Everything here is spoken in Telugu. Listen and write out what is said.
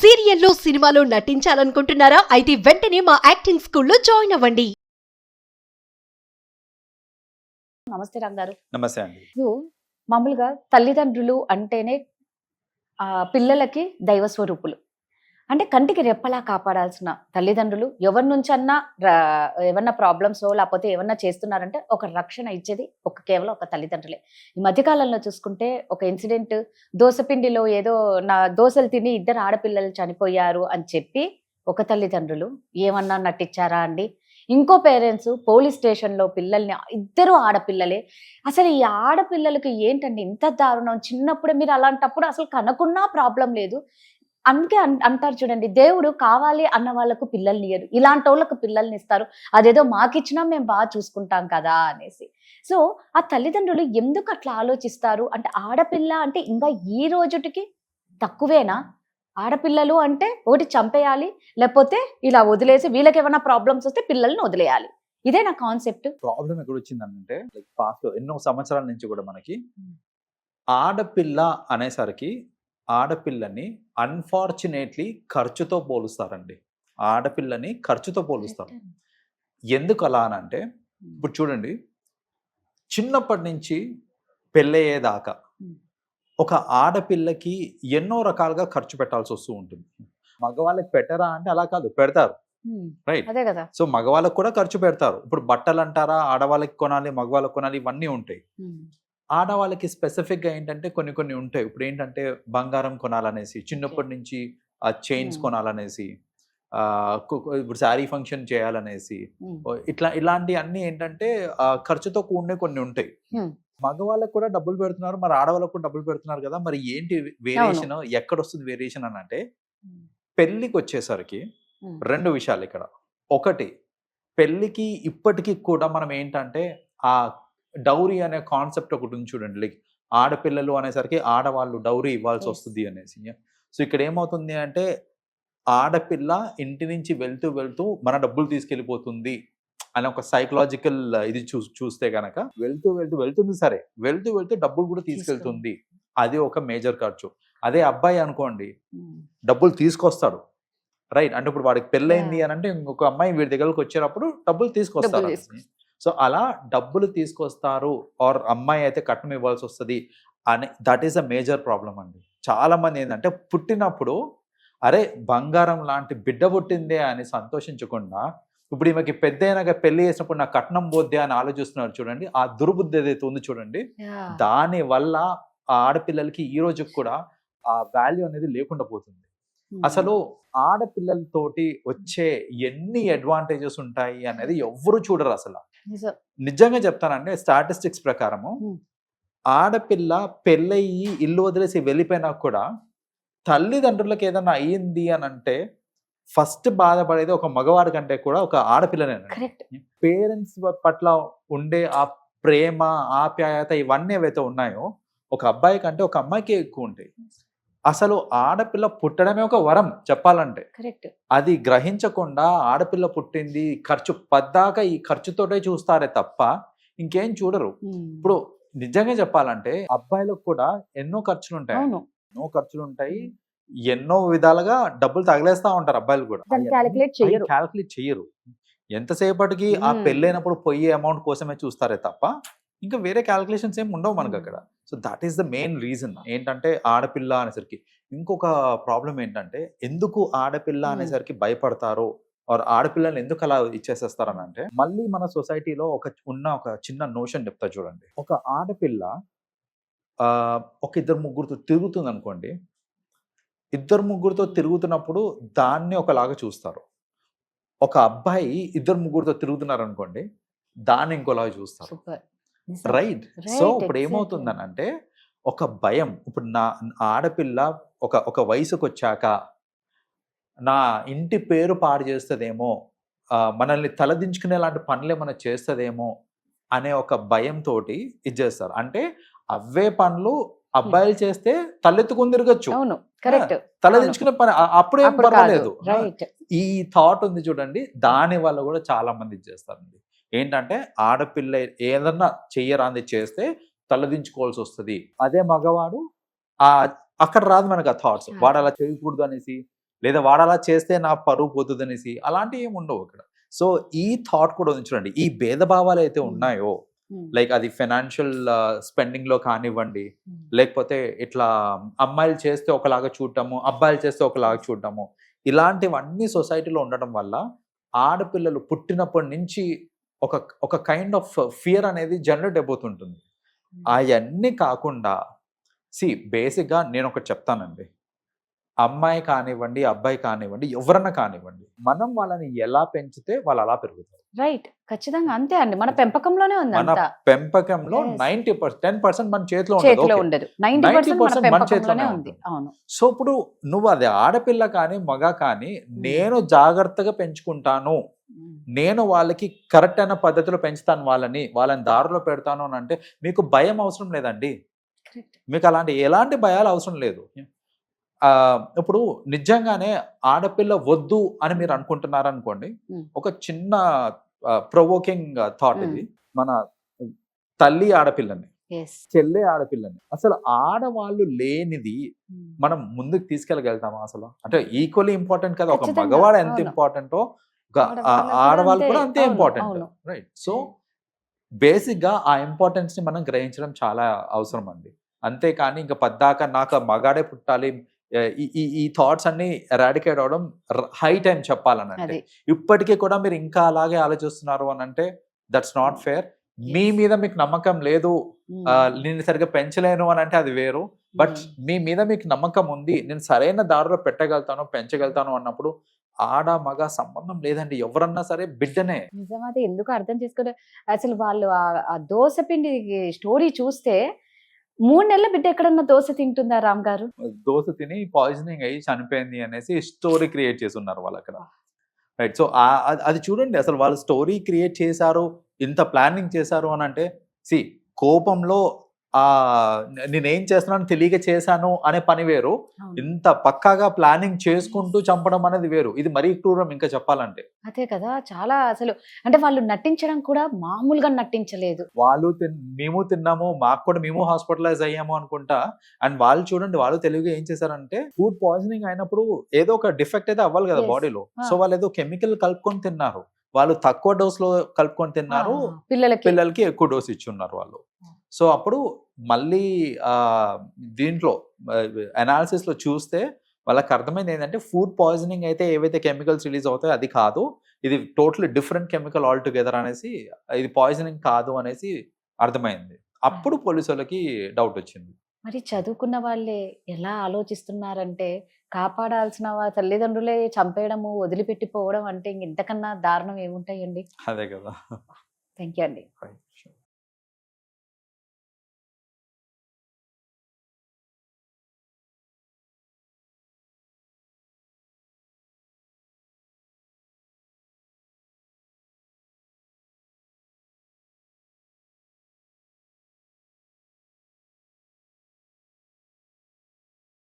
సీరియల్లో సినిమాలో నటించాలనుకుంటున్నారా? అయితే వెంటనే మా యాక్టింగ్ స్కూల్లో జాయిన్ అవ్వండి. నమస్తే రంగారు. నమస్తే అండి. మామూలుగా తల్లిదండ్రులు అంటేనే పిల్లలకి దైవ స్వరూపులు. అంటే కంటికి రెప్పలా కాపాడాల్సిన తల్లిదండ్రులు ఎవరి నుంచన్నా ఏమన్నా ప్రాబ్లమ్స్ లేకపోతే ఏమన్నా చేస్తున్నారంటే ఒక రక్షణ ఇచ్చేది కేవలం ఒక తల్లిదండ్రులే. ఈ మధ్యకాలంలో చూసుకుంటే ఒక ఇన్సిడెంట్, దోసపిండిలో ఏదో దోశలు తిని 2 ఆడపిల్లలు చనిపోయారు అని చెప్పి ఒక తల్లిదండ్రులు ఏమన్నా నటించారా అండి? ఇంకో పేరెంట్స్ పోలీస్ స్టేషన్లో పిల్లల్ని, 2 ఆడపిల్లలే. అసలు ఈ ఆడపిల్లలకి ఏంటండి ఇంత దారుణం? చిన్నప్పుడే మీరు అలాంటప్పుడు అసలు కనకున్నా ప్రాబ్లం లేదు. అందుకే అంటారు చూడండి, దేవుడు కావాలి అన్న వాళ్ళకు పిల్లల్ని ఇయ్యరు, ఇలాంటి వాళ్ళకు పిల్లల్ని ఇస్తారు. అదేదో మాకిచ్చినా మేము బాగా చూసుకుంటాం కదా అనేసి. సో ఆ తల్లిదండ్రులు ఎందుకు అట్లా ఆలోచిస్తారు? అంటే ఆడపిల్ల అంటే ఇంకా ఈ రోజుటికి తక్కువేనా? ఆడపిల్లలు అంటే ఒకటి చంపేయాలి, లేకపోతే ఇలా వదిలేసి వీళ్ళకి ఏమైనా ప్రాబ్లమ్స్ వస్తే పిల్లల్ని వదిలేయాలి. ఇదే నా కాన్సెప్ట్. ప్రాబ్లం ఎక్కడ వచ్చిందంటే పాస్ట్ లో ఎన్నో సంవత్సరాల నుంచి కూడా మనకి ఆడపిల్ల అనేసరికి ఆడపిల్లని అన్ఫార్చునేట్లీ ఖర్చుతో పోలుస్తారండి. ఆడపిల్లని ఖర్చుతో పోలుస్తారు. ఎందుకు అలా అనంటే ఇప్పుడు చూడండి, చిన్నప్పటి నుంచి పెళ్ళయ్యేదాకా ఒక ఆడపిల్లకి ఎన్నో రకాలుగా ఖర్చు పెట్టాల్సి వస్తూ ఉంటుంది. మగవాళ్ళకి పెట్టరా అంటే అలా కాదు, పెడతారు. రైట్. అదే కదా. సో మగవాళ్ళకి కూడా ఖర్చు పెడతారు. ఇప్పుడు బట్టలు అంటారా, ఆడవాళ్ళకి కొనాలి, మగవాళ్ళకి కొనాలి, ఇవన్నీ ఉంటాయి. ఆడవాళ్ళకి స్పెసిఫిక్ గా ఏంటంటే కొన్ని ఉంటాయి. ఇప్పుడు ఏంటంటే బంగారం కొనాలనేసి, చిన్నప్పటి నుంచి ఆ చైన్స్ కొనాలనేసి, ఇప్పుడు శారీ ఫంక్షన్ చేయాలనేసి, ఇలాంటి అన్ని ఏంటంటే ఖర్చుతో కూడిన కొన్ని ఉంటాయి. మగవాళ్ళకి కూడా డబ్బులు పెడుతున్నారు, మరి ఆడవాళ్ళకు కూడా డబ్బులు పెడుతున్నారు కదా. మరి ఏంటి వేరియేషన్, ఎక్కడ వస్తుంది వేరియేషన్ అని అంటే, పెళ్లికి వచ్చేసరికి 2 విషయాలు ఇక్కడ. ఒకటి, పెళ్లికి ఇప్పటికీ కూడా మనం ఏంటంటే ఆ డౌరీ అనే కాన్సెప్ట్ ఒకటి ఉంది చూడండి. లైక్ ఆడపిల్లలు అనేసరికి ఆడవాళ్ళు డౌరీ ఇవ్వాల్సి వస్తుంది అనేసి. సో ఇక్కడ ఏమవుతుంది అంటే, ఆడపిల్ల ఇంటి నుంచి వెళ్తూ మన డబ్బులు తీసుకెళ్ళిపోతుంది అని ఒక సైకలాజికల్ ఇది చూస్తే గనక, వెళ్తుంది సరే, వెళ్తూ డబ్బులు కూడా తీసుకెళ్తుంది. అది ఒక మేజర్ ఖర్చు. అదే అబ్బాయి అనుకోండి, డబ్బులు తీసుకొస్తాడు. రైట్. అంటే ఇప్పుడు వాడికి పెళ్ళైంది అని అంటే ఇంకొక అమ్మాయి వీడి దగ్గరకు వచ్చేటప్పుడు డబ్బులు తీసుకొస్తారు. సో అలా డబ్బులు తీసుకొస్తారు, ఆర్ అమ్మాయి అయితే కట్నం ఇవ్వాల్సి వస్తుంది అని, that is a major problem అండి. చాలా మంది ఏంటంటే పుట్టినప్పుడు అరే బంగారం లాంటి బిడ్డ పుట్టిందే అని సంతోషించకుండా, ఇప్పుడు ఈమెకి పెద్ద అయినాక పెళ్లి చేసినప్పుడు నా కట్నం పోద్దే అని ఆలోచిస్తున్నారు చూడండి. ఆ దుర్బుద్ధి ఏదైతే ఉంది చూడండి, దాని వల్ల ఆ ఆడపిల్లలకి ఈ రోజుకి కూడా ఆ వాల్యూ అనేది లేకుండా పోతుంది. అసలు ఆడపిల్లలతోటి వచ్చే ఎన్ని అడ్వాంటేజెస్ ఉంటాయి అనేది ఎవ్వరు చూడరు అసలు. నిజంగా చెప్తానంటే, స్టాటిస్టిక్స్ ప్రకారము ఆడపిల్ల పెళ్ళయి ఇల్లు వదిలేసి వెళ్ళిపోయినా కూడా తల్లిదండ్రులకు ఏదైనా అయ్యింది అని అంటే ఫస్ట్ బాధపడేది ఒక మగవాడి కంటే కూడా ఒక ఆడపిల్లనే. పేరెంట్స్ పట్ల ఉండే ఆ ప్రేమ, ఆప్యాయత, ఇవన్నీ ఏవైతే ఉన్నాయో ఒక అబ్బాయి కంటే ఒక అమ్మాయికి ఎక్కువ ఉంటాయి. అసలు ఆడపిల్ల పుట్టడమే ఒక వరం చెప్పాలంటే. అది గ్రహించకుండా ఆడపిల్ల పుట్టింది, ఖర్చు పద్దాక ఈ ఖర్చుతోటే చూస్తారే తప్ప ఇంకేం చూడరు. ఇప్పుడు నిజంగా చెప్పాలంటే అబ్బాయిలకు కూడా ఎన్నో ఖర్చులు ఉంటాయి, ఎన్నో విధాలుగా డబ్బులు తగిలేస్తా ఉంటారు అబ్బాయిలు కూడా. క్యాలిక్యులేట్ చెయ్యరు. ఎంతసేపటికి ఆ పెళ్ళైనప్పుడు పోయే అమౌంట్ కోసమే చూస్తారే తప్ప ఇంకా వేరే క్యాలిక్యులేషన్స్ ఏమి ఉండవు మనకు అక్కడ. So that is the main reason ఏంటంటే ఆడపిల్ల అనేసరికి. ఇంకొక ప్రాబ్లం ఏంటంటే, ఎందుకు ఆడపిల్ల అనేసరికి భయపడతారో, ఆర్ ఆడపిల్లల్ని ఎందుకు అలా ఇచ్చేసేస్తారని అంటే, మళ్ళీ మన సొసైటీలో ఒక చిన్న నోషన్ చెప్తా చూడండి. ఒక ఆడపిల్ల ఒక 2-3 తిరుగుతుంది అనుకోండి. 2-3 తిరుగుతున్నప్పుడు దాన్ని ఒకలాగా చూస్తారు. ఒక అబ్బాయి 2-3 తిరుగుతున్నారు అనుకోండి, దాన్ని ఇంకోలాగా చూస్తారు. రైట్. సో ఇప్పుడు ఏమవుతుందని అంటే, ఒక భయం. ఇప్పుడు నా ఆడపిల్ల ఒక వయసుకు వచ్చాక నా ఇంటి పేరు పాడు చేస్తుందేమో, మనల్ని తలదించుకునే లాంటి పనులు ఏమైనా చేస్తుందేమో అనే ఒక భయంతో ఇది చేస్తారు. అంటే అవే పనులు అబ్బాయిలు చేస్తే తలెత్తుకుని తిరగచ్చు, తలదించుకునే పని అప్పుడేం పర్వాలేదు. ఈ థాట్ ఉంది చూడండి, దాని వల్ల కూడా చాలా మంది ఇది చేస్తారండి. ఏంటంటే ఆడపిల్ల ఏదన్నా చెయ్యరాంది చేస్తే తలదించుకోవాల్సి వస్తుంది. అదే మగవాడు అక్కడ రాదు మనకు ఆ థాట్స్, వాడు అలా చేయకూడదు అనేసి, లేదా వాడు అలా చేస్తే నా పరువు పోతుంది అనేసి అలాంటివి ఏమి ఉండవు ఇక్కడ. సో ఈ థాట్ కూడా ఉంచండి. ఈ భేదభావాలు అయితే ఉన్నాయో లైక్ అది ఫైనాన్షియల్ స్పెండింగ్ లో కానివ్వండి, లేకపోతే ఇట్లా అమ్మాయిలు చేస్తే ఒకలాగా చూడటము, అబ్బాయిలు చేస్తే ఒకలాగా చూడటము, ఇలాంటివన్నీ సొసైటీలో ఉండటం వల్ల ఆడపిల్లలు పుట్టినప్పటి నుంచి ఒక ఒక కైండ్ ఆఫ్ ఫియర్ అనేది జనరేట్ అయిపోతుంటుంది. అవన్నీ కాకుండా బేసిక్గా నేను ఒకటి చెప్తానండి, అమ్మాయి కానివ్వండి అబ్బాయి కానివ్వండి ఎవరన్నా కానివ్వండి, మనం వాళ్ళని ఎలా పెంచితే వాళ్ళు అలా పెరుగుతారు. రైట్, ఖచ్చితంగా అంతే అండి. మన పెంపకంలోనే ఉంది మన అంతా. పెంపకంలో Yes. 10% మన చేతిలో చేతిలో ఉండదు. ఉండదు, 90% మన 90% మన చేతిలోనే పెంపకంలోనే ఉంది. ఉంటుంది. అవును. సో ఇప్పుడు నువ్వు అది ఆడపిల్ల కానీ మగ కానీ నేను జాగ్రత్తగా పెంచుకుంటాను, నేను వాళ్ళకి కరెక్ట్ అయిన పద్ధతిలో పెంచుతాను, వాళ్ళని దారిలో పెడతాను అని అంటే మీకు భయం అవసరం లేదండి. Correct. మీకు ఎలాంటి భయాలు అవసరం లేదు. ఇప్పుడు నిజంగానే ఆడపిల్ల వద్దు అని మీరు అనుకుంటున్నారు అనుకోండి, ఒక చిన్న ప్రొవోకింగ్ థాట్ ఇది. మన తల్లి ఆడపిల్లని, Yes. చెల్లె ఆడపిల్లని అసలు ఆడవాళ్ళు లేనిది మనం ముందుకు తీసుకెళ్ళగలుగుతామా అసలు? అంటే ఈక్వల్లీ ఇంపార్టెంట్ కదా, ఒక ఖచ్చితంగా, మగవాడు ఎంత అవును. ఇంపార్టెంటో ఆడవాళ్ళకు కూడా ఆడవాళ్ళు అంతే. కూడా అంతే అవును, ఇంపార్టెంట్, అవును. రైట్? సో బేసిక్ గా ఆ ఇంపార్టెన్స్ ని మనం గ్రహించడం చాలా అవసరం అండి. అంతేకాని ఇంకా పద్దాక నాకు ఆ మగాడే పుట్టాలి, ఈ థాట్స్ అన్ని ఎరాడికేట్ అవడం హై టైం చెప్పాలని అంటే. అది ఇప్పటికీ కూడా మీరు ఇంకా అలాగే ఆలోచిస్తున్నారు అని అంటే దట్స్ నాట్ ఫేర్. మీ మీద మీకు నమ్మకం లేదు, నేను సరిగ్గా పెంచలేను అని అంటే అది వేరు. బట్ మీ మీద మీకు నమ్మకం ఉంది, నేను సరైన దారిలో పెట్టగలుగుతాను, పెంచగలుగుతాను అన్నప్పుడు ఆడ మగ సంబంధం లేదండి, ఎవరన్నా సరే బిడ్డనే. నిజమైతే ఎందుకు అర్థం చేసుకోవడం. అసలు వాళ్ళు ఆ దోశ పిండి స్టోరీ చూస్తే 3 నెలల బిడ్డ ఎక్కడన్నా దోశ తింటుందా రామ్ గారు? దోశ తిని పాయిజనింగ్ అయ్యి చనిపోయింది అనేసి స్టోరీ క్రియేట్ చేసి ఉన్నారు వాళ్ళు అక్కడ, రైట్? సో అది చూడండి, అసలు వాళ్ళు స్టోరీ క్రియేట్ చేశారు, ఇంత ప్లానింగ్ చేశారు అని అంటే కోపంలో నేనేం చేస్తున్నాను తెలియక చేశాను అనే పని వేరు, ఇంత పక్కాగా ప్లానింగ్ చేసుకుంటూ చంపడం అనేది వేరు. ఇది మరీ క్రూరం ఇంకా చెప్పాలంటే. అదే కదా, చాలా అసలు అంటే వాళ్ళు నటించడం కూడా మామూలుగా నటించలేదు. మేము తిన్నాము, మాకు కూడా మేము హాస్పిటలైజ్ అయ్యాము అనుకుంటా. అండ్ వాళ్ళు చూడండి, వాళ్ళు తెలివిగా ఏం చేశారంటే ఫుడ్ పాయిజనింగ్ అయినప్పుడు ఏదో ఒక డిఫెక్ట్ అయితే అవ్వాలి కదా Yes. బాడీలో. సో వాళ్ళు ఏదో కెమికల్ కలుపుకొని తిన్నారు, వాళ్ళు తక్కువ డోస్ లో కలుపుకొని తిన్నారు, పిల్లలకి ఎక్కువ డోస్ ఇచ్చి ఉన్నారు వాళ్ళు. సో అప్పుడు మళ్ళీ దీంట్లో అనాలిసిస్ లో చూస్తే వాళ్ళకి అర్థమైంది ఏంటంటే ఫుడ్ పాయిజనింగ్ అయితే ఏవైతే కెమికల్స్ రిలీజ్ అవుతాయో అది కాదు, ఇది totally different chemical all together అనేసి, ఇది పాయిజనింగ్ కాదు అనేసి అర్థమైంది. అప్పుడు పోలీసు వాళ్ళకి డౌట్ వచ్చింది. మరి చదువుకున్న వాళ్ళే ఎలా ఆలోచిస్తున్నారంటే కాపాడాల్సిన తల్లిదండ్రులే చంపేయడము, వదిలిపెట్టిపోవడం అంటే ఇంతకన్నా దారుణం ఏముంటాయండి? అదే కదా. థ్యాంక్ యూ అండి. Right. Sure.